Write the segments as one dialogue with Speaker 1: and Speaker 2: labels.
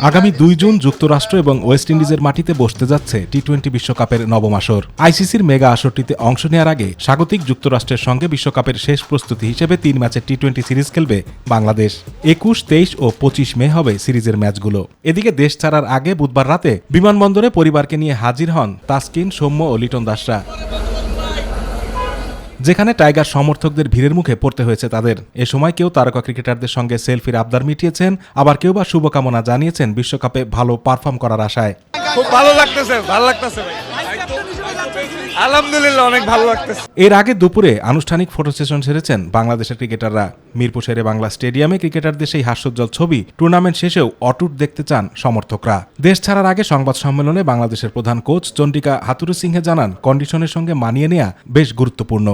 Speaker 1: আগামী 2 জুন যুক্তরাষ্ট্র এবং ওয়েস্ট ইন্ডিজের মাটিতে বসতে যাচ্ছে টি-20 বিশ্বকাপের নবম আসর। আইসিসির মেগা আসরটিতে অংশ নেওয়ার আগে স্বাগতিক যুক্তরাষ্ট্রের সঙ্গে বিশ্বকাপের শেষ প্রস্তুতি হিসেবে 3 ম্যাচের টি-20 সিরিজ খেলবে বাংলাদেশ। 21, 23 ও 25 মে হবে সিরিজের ম্যাচগুলো। এদিকে দেশ ছাড়ার আগে বুধবার রাতে বিমানবন্দরে পরিবারকে নিয়ে হাজির হন তাসকিন, সৌম্য ও লিটন দাসরা, যেখানে টাইগার সমর্থকদের ভিড়ের মুখে পড়তে হয়েছে তাদের। এ সময় কেউ তারকা ক্রিকেটারদের সঙ্গে সেলফির আবদার মিটিয়েছেন, আবার কেউ বা শুভকামনা জানিয়েছেন বিশ্বকাপে ভালো পারফর্ম করার আশায়।
Speaker 2: খুব ভালো লাগতেছে আলহামদুলিল্লাহ, অনেক ভালো লাগতেছে।
Speaker 1: এর আগে দুপুরে আনুষ্ঠানিক ফটো সেশন সেরেছেন বাংলাদেশের ক্রিকেটাররা। মিরপুর শেরে বাংলা স্টেডিয়ামে ক্রিকেটারদের সেই হাস্যোজ্জ্বল ছবি টুর্নামেন্ট শেষেও অটুট দেখতে চান সমর্থকরা। দেশ ছাড়ার আগে সংবাদ সম্মেলনে বাংলাদেশের প্রধান কোচ চন্ডিকা হাথুরুসিংহে জানান, কন্ডিশনের সঙ্গে মানিয়ে নেওয়া বেশ গুরুত্বপূর্ণ।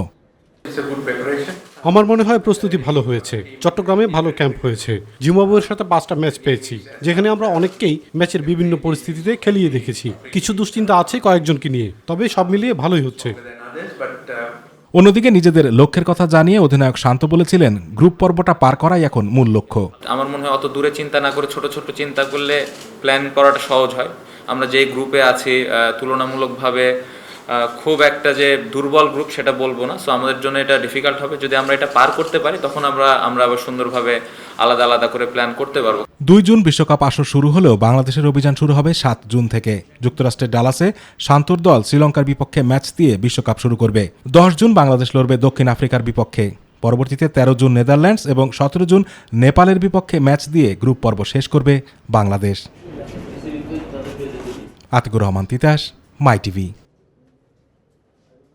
Speaker 3: আমার মনে হয় প্রস্তুতি ভালো হয়েছে। চট্টগ্রামে ভালো ক্যাম্প হয়েছে। জিম্বাবুয়ের সাথে 5টা ম্যাচ পেয়েছি, যেখানে আমরা অনেককেই ম্যাচের বিভিন্ন পরিস্থিতিতে খেলিয়ে দেখেছি। কিছু দুশ্চিন্তা আছে কয়েকজনকে নিয়ে, তবে সব মিলিয়ে ভালোই হচ্ছে।
Speaker 1: অন্যদিকে নিজেদের লক্ষ্যের কথা জানিয়ে অধিনায়ক শান্ত বলেছিলেন, গ্রুপ পর্বটা পার করাই এখন মূল লক্ষ্য।
Speaker 4: আমার মনে হয় অত দূরে চিন্তা না করে ছোট ছোট চিন্তা করলে প্ল্যান করাটা সহজ হয়। আমরা যে গ্রুপে আছি তুলনামূলকভাবে খুব একটা যে দুর্বল গ্রুপ সেটা বলবো না। সো আমাদের জন্য এটা ডিফিকাল্ট হবে। যদি আমরা এটা পার করতে পারি তখন আমরা আবার সুন্দরভাবে আলাদা আলাদা করে প্ল্যান করতে পারবো।
Speaker 1: 2 জুন বিশ্বকাপ আসর শুরু হলেও বাংলাদেশের অভিযান শুরু হবে 7 জুন থেকে। যুক্তরাষ্ট্রের ডালাসে শান্তর দল শ্রীলঙ্কার বিপক্ষে ম্যাচ দিয়ে বিশ্বকাপ শুরু করবে। 10 জুন বাংলাদেশ লড়বে দক্ষিণ আফ্রিকার বিপক্ষে। পরবর্তীতে 13 জুন নেদারল্যান্ডস এবং 17 জুন নেপালের বিপক্ষে ম্যাচ দিয়ে গ্রুপ পর্ব শেষ করবে বাংলাদেশ। আতিকুর রহমান তিতাস, মাই টিভি।